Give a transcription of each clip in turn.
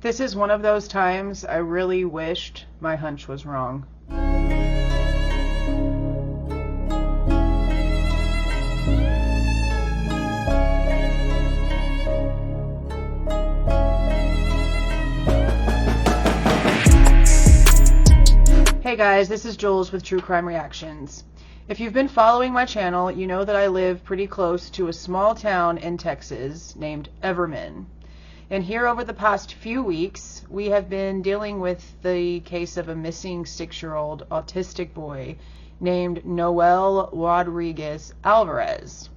This is one of those times I really wished my hunch was wrong. Hey guys, this is Jules with True Crime Reactions. If you've been following my channel, you know that I live pretty close to a small town in Texas named Everman. And here over the past few weeks, we have been dealing with the case of a missing 6-year-old autistic boy named Noel Rodriguez Alvarez.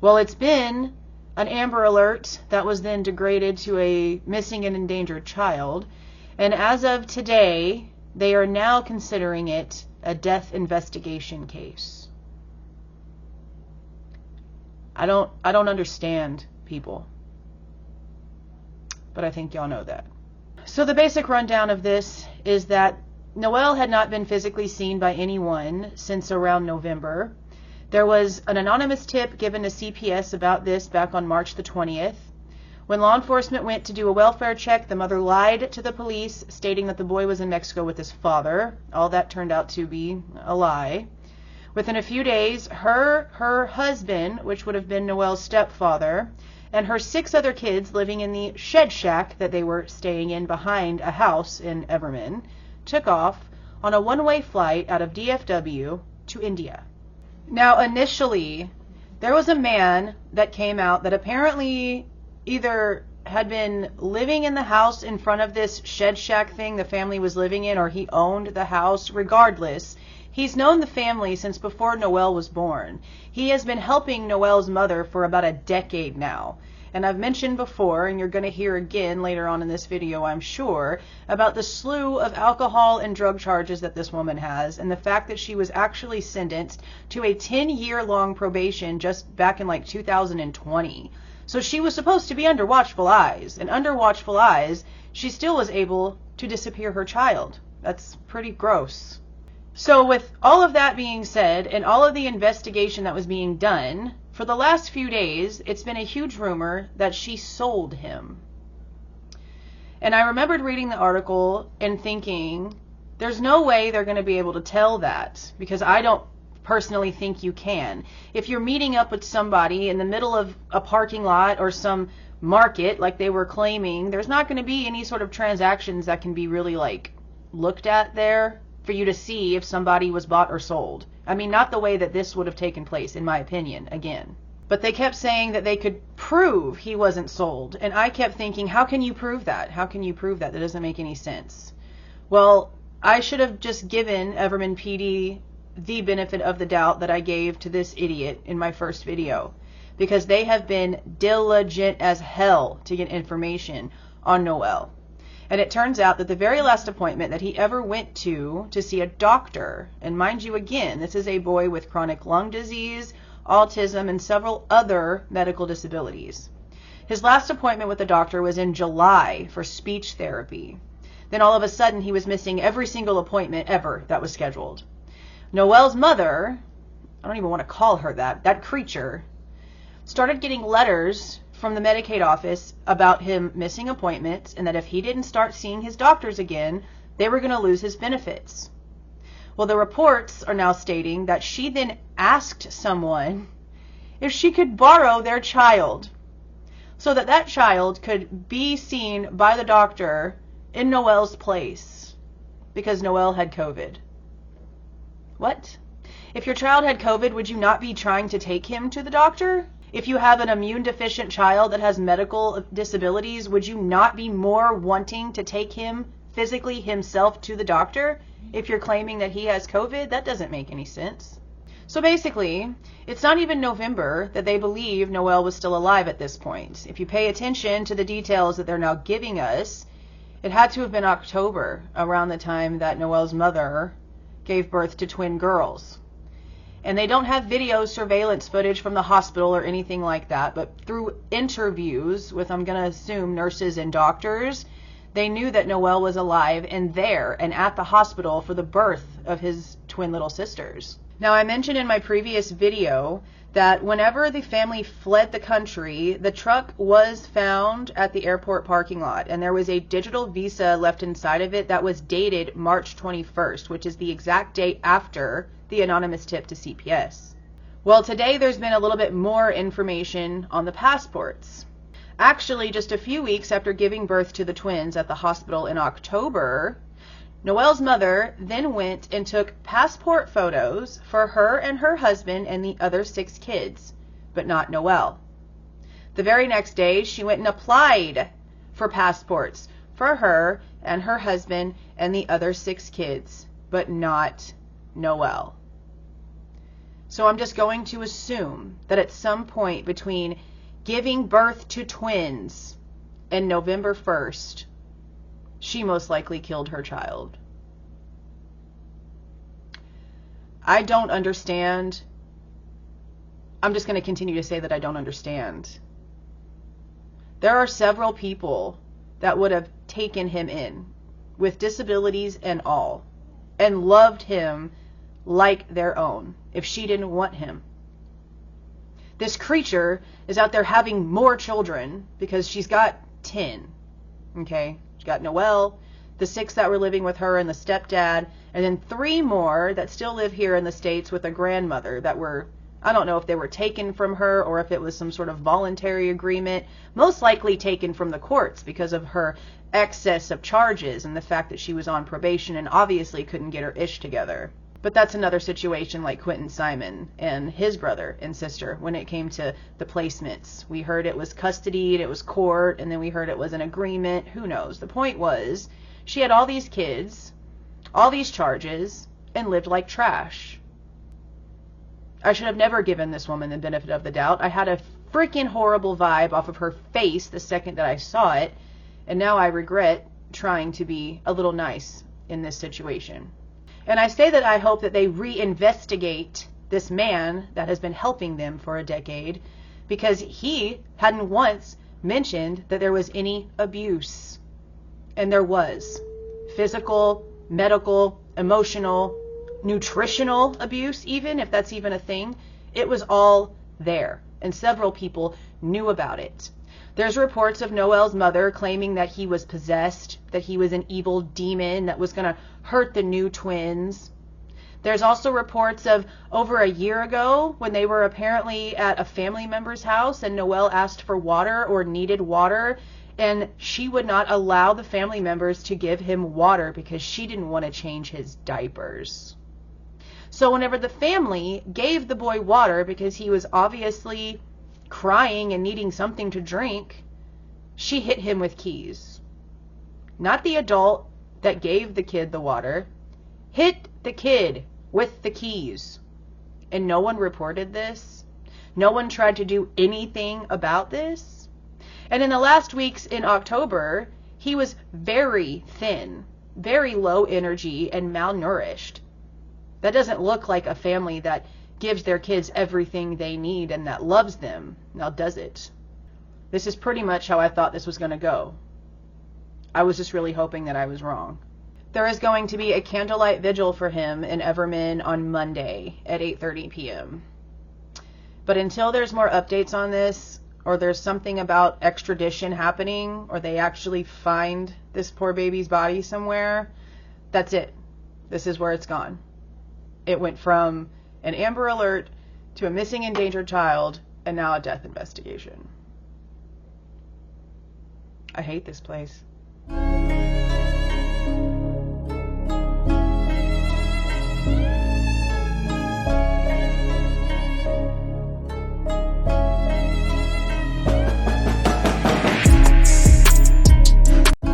Well, it's been an Amber Alert that was then degraded to a missing and endangered child. And as of today, they are now considering it a death investigation case. I don't understand people. But I think y'all know that. So the basic rundown of this is that Noel had not been physically seen by anyone since around November. There was an anonymous tip given to CPS about this back on March the 20th. When law enforcement went to do a welfare check, the mother lied to the police, stating that the boy was in Mexico with his father. All that turned out to be a lie. Within a few days, her husband, which would have been Noel's stepfather, and her 6 other kids living in the shed shack that they were staying in behind a house in Everman, took off on a one-way flight out of DFW to India. Now, initially, there was a man that came out that apparently either had been living in the house in front of this shed shack thing the family was living in, or he owned the house. Regardless, he's known the family since before Noel was born. He has been helping Noel's mother for about a decade now. And I've mentioned before, and you're going to hear again later on in this video, I'm sure, about the slew of alcohol and drug charges that this woman has, and the fact that she was actually sentenced to a 10-year-long probation just back in like 2020. So she was supposed to be under watchful eyes, and under watchful eyes, she still was able to disappear her child. That's pretty gross. So with all of that being said, and all of the investigation that was being done, for the last few days, it's been a huge rumor that she sold him. And I remembered reading the article and thinking, there's no way they're going to be able to tell that, because I don't personally think you can. If you're meeting up with somebody in the middle of a parking lot or some market like they were claiming, there's not going to be any sort of transactions that can be really like looked at there for you to see if somebody was bought or sold. I mean, not the way that this would have taken place, in my opinion, again. But they kept saying that they could prove he wasn't sold. And I kept thinking, how can you prove that? How can you prove that? That doesn't make any sense. Well, I should have just given Everman PD the benefit of the doubt that I gave to this idiot in my first video, because they have been diligent as hell to get information on Noel. And it turns out that the very last appointment that he ever went to see a doctor, and mind you again, this is a boy with chronic lung disease, autism, and several other medical disabilities. His last appointment with the doctor was in July for speech therapy. Then all of a sudden he was missing every single appointment ever that was scheduled. Noel's mother, I don't even want to call her that creature, started getting letters from the Medicaid office about him missing appointments, and that if he didn't start seeing his doctors again, they were going to lose his benefits. Well, the reports are now stating that she then asked someone if she could borrow their child so that that child could be seen by the doctor in Noel's place because Noel had COVID. What? If your child had COVID, would you not be trying to take him to the doctor? If you have an immune deficient child that has medical disabilities, would you not be more wanting to take him physically himself to the doctor if you're claiming that he has COVID? That doesn't make any sense. So basically, it's not even November that they believe Noel was still alive at this point. If you pay attention to the details that they're now giving us, it had to have been October, around the time that Noel's mother gave birth to twin girls. And they don't have video surveillance footage from the hospital or anything like that, but through interviews with, I'm going to assume, nurses and doctors, they knew that Noel was alive and there and at the hospital for the birth of his twin little sisters. Now, I mentioned in my previous video that whenever the family fled the country, the truck was found at the airport parking lot, and there was a digital visa left inside of it that was dated March 21st, which is the exact date after the anonymous tip to CPS. Well, today there's been a little bit more information on the passports. Actually, just a few weeks after giving birth to the twins at the hospital in October, Noel's mother then went and took passport photos for her and her husband and the other 6 kids, but not Noel. The very next day, she went and applied for passports for her and her husband and the other 6 kids, but not Noel. So I'm just going to assume that at some point between giving birth to twins and November 1st, she most likely killed her child. I don't understand. I'm just going to continue to say that I don't understand. There are several people that would have taken him in, with disabilities and all, and loved him like their own, if she didn't want him. This creature is out there having more children because she's got 10. Okay? She's got Noel, the 6 that were living with her and the stepdad, and then 3 more that still live here in the States with a grandmother that were, I don't know if they were taken from her or if it was some sort of voluntary agreement, most likely taken from the courts because of her excess of charges and the fact that she was on probation and obviously couldn't get her ish together. But that's another situation like Quentin Simon and his brother and sister when it came to the placements. We heard it was custody, it was court, and then we heard it was an agreement. Who knows? The point was, she had all these kids, all these charges, and lived like trash. I should have never given this woman the benefit of the doubt. I had a freaking horrible vibe off of her face the second that I saw it, and now I regret trying to be a little nice in this situation. And I say that I hope that they reinvestigate this man that has been helping them for a decade, because he hadn't once mentioned that there was any abuse. And there was. Physical, medical, emotional, nutritional abuse, even if that's even a thing. It was all there, and several people knew about it. There's reports of Noel's mother claiming that he was possessed, that he was an evil demon that was going to hurt the new twins. There's also reports of over a year ago when they were apparently at a family member's house and Noel asked for water or needed water, and she would not allow the family members to give him water because she didn't want to change his diapers. So whenever the family gave the boy water because he was obviously crying and needing something to drink, she hit him with keys. Not the adult that gave the kid the water. Hit the kid with the keys. And no one reported this. No one tried to do anything about this. And in the last weeks in October, he was very thin, very low energy, and malnourished. That doesn't look like a family that gives their kids everything they need and that loves them. Now, does it? This is pretty much how I thought this was going to go. I was just really hoping that I was wrong. There is going to be a candlelight vigil for him in Everman on Monday at 8:30 p.m. But until there's more updates on this, or there's something about extradition happening, or they actually find this poor baby's body somewhere, that's it. This is where it's gone. It went from an Amber Alert to a missing endangered child, and now a death investigation. I hate this place.